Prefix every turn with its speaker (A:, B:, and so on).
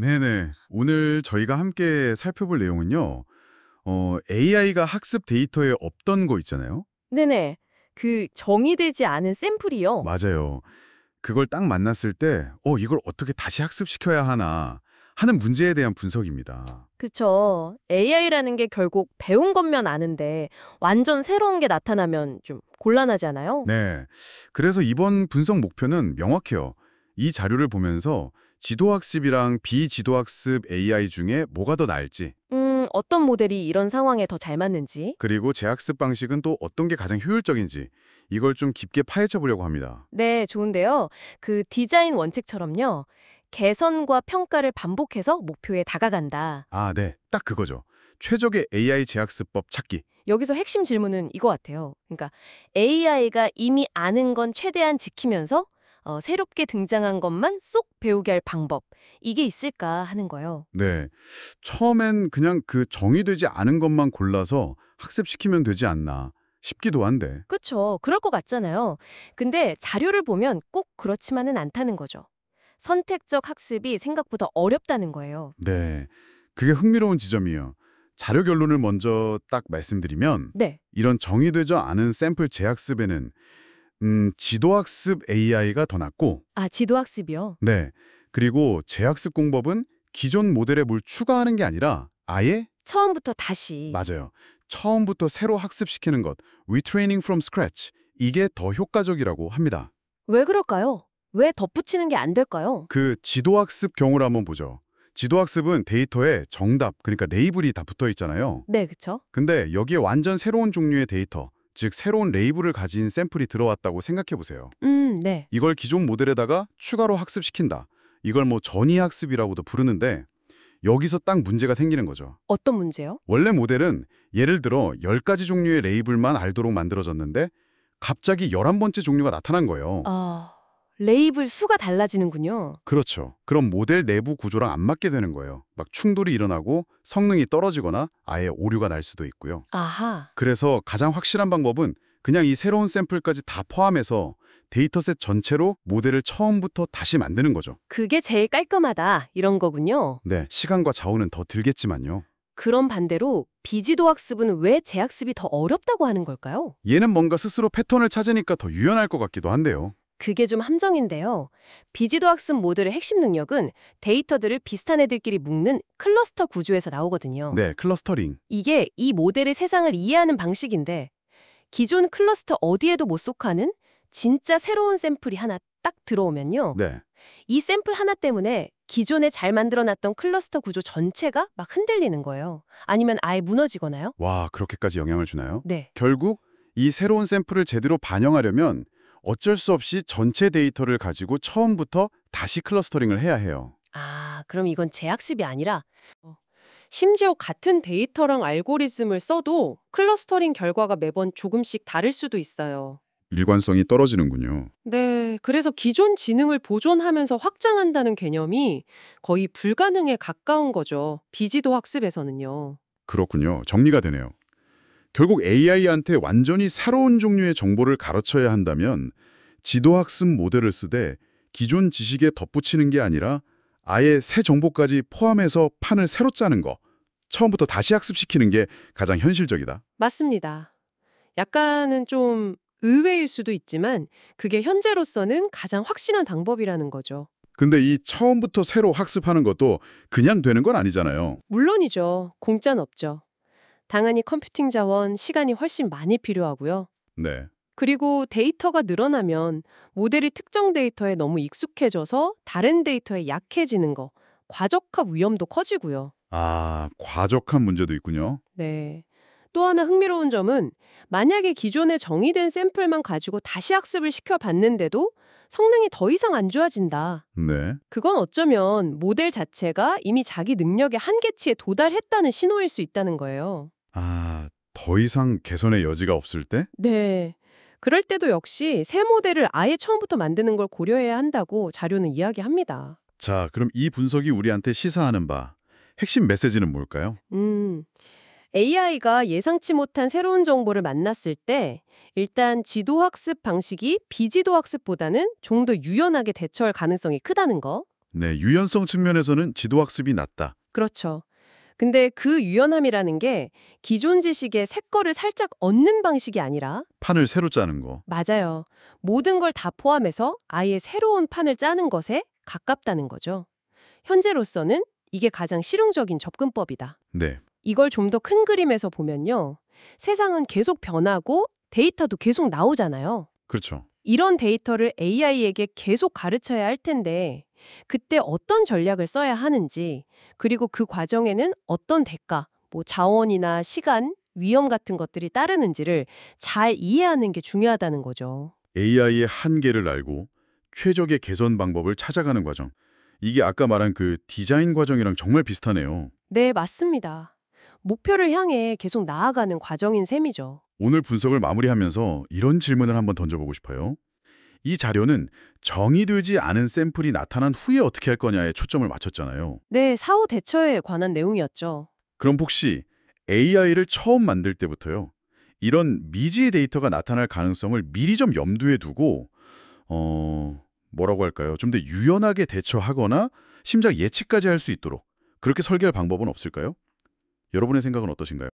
A: 네네. 오늘 저희가 함께 살펴볼 내용은요. AI가 학습 데이터에 없던 거 있잖아요.
B: 네네. 그 정의되지 않은 샘플이요.
A: 맞아요. 그걸 딱 만났을 때, 이걸 어떻게 다시 학습시켜야 하나 하는 문제에 대한 분석입니다.
B: 그쵸. AI라는 게 결국 배운 것면 아는데 완전 새로운 게 나타나면 좀 곤란하잖아요.
A: 네. 그래서 이번 분석 목표는 명확해요. 이 자료를 보면서 지도학습이랑 비지도학습 AI 중에 뭐가 더 나을지,
B: 어떤 모델이 이런 상황에 더 잘 맞는지.
A: 그리고 재학습 방식은 또 어떤 게 가장 효율적인지, 이걸 좀 깊게 파헤쳐 보려고 합니다.
B: 네, 좋은데요. 그 디자인 원칙처럼요. 개선과 평가를 반복해서 목표에 다가간다.
A: 아, 네. 딱 그거죠. 최적의 AI 재학습법 찾기.
B: 여기서 핵심 질문은 이거 같아요. 그러니까 AI가 이미 아는 건 최대한 지키면서 새롭게 등장한 것만 쏙 배우게 할 방법. 이게 있을까 하는 거예요.
A: 네. 처음엔 그냥 그 정의되지 않은 것만 골라서 학습시키면 되지 않나 싶기도 한데.
B: 그쵸. 그럴 것 같잖아요. 근데 자료를 보면 꼭 그렇지만은 않다는 거죠. 선택적 학습이 생각보다 어렵다는 거예요.
A: 네. 그게 흥미로운 지점이에요. 자료 결론을 먼저 딱 말씀드리면
B: 네.
A: 이런 정의되지 않은 샘플 재학습에는 지도학습 AI가 더 낫고
B: 아, 지도학습이요?
A: 네. 그리고 재학습 공법은 기존 모델에 뭘 추가하는 게 아니라 아예
B: 처음부터 다시.
A: 맞아요. 처음부터 새로 학습시키는 것, retraining from scratch, 이게 더 효과적이라고 합니다.
B: 왜 그럴까요? 왜 덧붙이는 게 안 될까요?
A: 그 지도학습 경우를 한번 보죠. 지도학습은 데이터에 정답, 그러니까 레이블이 다 붙어 있잖아요.
B: 네, 그쵸?
A: 근데 여기에 완전 새로운 종류의 데이터, 즉 새로운 레이블을 가진 샘플이 들어왔다고 생각해 보세요.
B: 네.
A: 이걸 기존 모델에다가 추가로 학습시킨다. 이걸 뭐 전이학습이라고도 부르는데 여기서 딱 문제가 생기는 거죠.
B: 어떤 문제요?
A: 원래 모델은 예를 들어 10가지 종류의 레이블만 알도록 만들어졌는데 갑자기 11번째 종류가 나타난 거예요.
B: 아, 레이블 수가 달라지는군요.
A: 그렇죠. 그럼 모델 내부 구조랑 안 맞게 되는 거예요. 막 충돌이 일어나고 성능이 떨어지거나 아예 오류가 날 수도 있고요.
B: 아하.
A: 그래서 가장 확실한 방법은 그냥 이 새로운 샘플까지 다 포함해서 데이터셋 전체로 모델을 처음부터 다시 만드는 거죠.
B: 그게 제일 깔끔하다. 이런 거군요.
A: 네, 시간과 자원은 더 들겠지만요.
B: 그럼 반대로 비지도 학습은 왜 재학습이 더 어렵다고 하는 걸까요?
A: 얘는 뭔가 스스로 패턴을 찾으니까 더 유연할 것 같기도 한데요.
B: 그게 좀 함정인데요. 비지도 학습 모델의 핵심 능력은 데이터들을 비슷한 애들끼리 묶는 클러스터 구조에서 나오거든요.
A: 네, 클러스터링.
B: 이게 이 모델의 세상을 이해하는 방식인데 기존 클러스터 어디에도 못 속하는 진짜 새로운 샘플이 하나 딱 들어오면요.
A: 네.
B: 이 샘플 하나 때문에 기존에 잘 만들어놨던 클러스터 구조 전체가 막 흔들리는 거예요. 아니면 아예 무너지거나요?
A: 와, 그렇게까지 영향을 주나요?
B: 네.
A: 결국 이 새로운 샘플을 제대로 반영하려면 어쩔 수 없이 전체 데이터를 가지고 처음부터 다시 클러스터링을 해야 해요.
B: 아, 그럼 이건 재학습이 아니라 심지어 같은 데이터랑 알고리즘을 써도 클러스터링 결과가 매번 조금씩 다를 수도 있어요.
A: 일관성이 떨어지는군요.
B: 네, 그래서 기존 지능을 보존하면서 확장한다는 개념이 거의 불가능에 가까운 거죠. 비지도 학습에서는요.
A: 그렇군요. 정리가 되네요. 결국 AI한테 완전히 새로운 종류의 정보를 가르쳐야 한다면 지도학습 모델을 쓰되 기존 지식에 덧붙이는 게 아니라 아예 새 정보까지 포함해서 판을 새로 짜는 거, 처음부터 다시 학습시키는 게 가장 현실적이다.
B: 맞습니다. 약간은 좀 의외일 수도 있지만 그게 현재로서는 가장 확실한 방법이라는 거죠.
A: 근데 이 처음부터 새로 학습하는 것도 그냥 되는 건 아니잖아요.
B: 물론이죠. 공짜는 없죠. 당연히 컴퓨팅 자원, 시간이 훨씬 많이 필요하고요.
A: 네.
B: 그리고 데이터가 늘어나면 모델이 특정 데이터에 너무 익숙해져서 다른 데이터에 약해지는 거, 과적화 위험도 커지고요.
A: 아, 과적한 문제도 있군요.
B: 네. 또 하나 흥미로운 점은 만약에 기존에 정의된 샘플만 가지고 다시 학습을 시켜봤는데도 성능이 더 이상 안 좋아진다.
A: 네.
B: 그건 어쩌면 모델 자체가 이미 자기 능력의 한계치에 도달했다는 신호일 수 있다는 거예요.
A: 아, 더 이상 개선의 여지가 없을 때?
B: 네. 그럴 때도 역시 새 모델을 아예 처음부터 만드는 걸 고려해야 한다고 자료는 이야기합니다.
A: 자, 그럼 이 분석이 우리한테 시사하는 바, 핵심 메시지는 뭘까요?
B: AI가 예상치 못한 새로운 정보를 만났을 때 일단 지도학습 방식이 비지도학습보다는 좀 더 유연하게 대처할 가능성이 크다는 거.
A: 네, 유연성 측면에서는 지도학습이 낫다.
B: 그렇죠. 근데 그 유연함이라는 게 기존 지식의 새 거를 살짝 얻는 방식이 아니라
A: 판을 새로 짜는 거.
B: 맞아요. 모든 걸 다 포함해서 아예 새로운 판을 짜는 것에 가깝다는 거죠. 현재로서는 이게 가장 실용적인 접근법이다.
A: 네,
B: 이걸 좀 더 큰 그림에서 보면요. 세상은 계속 변하고 데이터도 계속 나오잖아요.
A: 그렇죠.
B: 이런 데이터를 AI에게 계속 가르쳐야 할 텐데 그때 어떤 전략을 써야 하는지 그리고 그 과정에는 어떤 대가, 뭐 자원이나 시간, 위험 같은 것들이 따르는지를 잘 이해하는 게 중요하다는 거죠.
A: AI의 한계를 알고 최적의 개선 방법을 찾아가는 과정. 이게 아까 말한 그 디자인 과정이랑 정말 비슷하네요.
B: 네, 맞습니다. 목표를 향해 계속 나아가는 과정인 셈이죠.
A: 오늘 분석을 마무리하면서 이런 질문을 한번 던져보고 싶어요. 이 자료는 정의되지 않은 샘플이 나타난 후에 어떻게 할 거냐에 초점을 맞췄잖아요.
B: 네, 사후 대처에 관한 내용이었죠.
A: 그럼 혹시 AI를 처음 만들 때부터요, 이런 미지의 데이터가 나타날 가능성을 미리 좀 염두에 두고 뭐라고 할까요? 좀 더 유연하게 대처하거나 심작 예측까지 할 수 있도록 그렇게 설계할 방법은 없을까요? 여러분의 생각은 어떠신가요?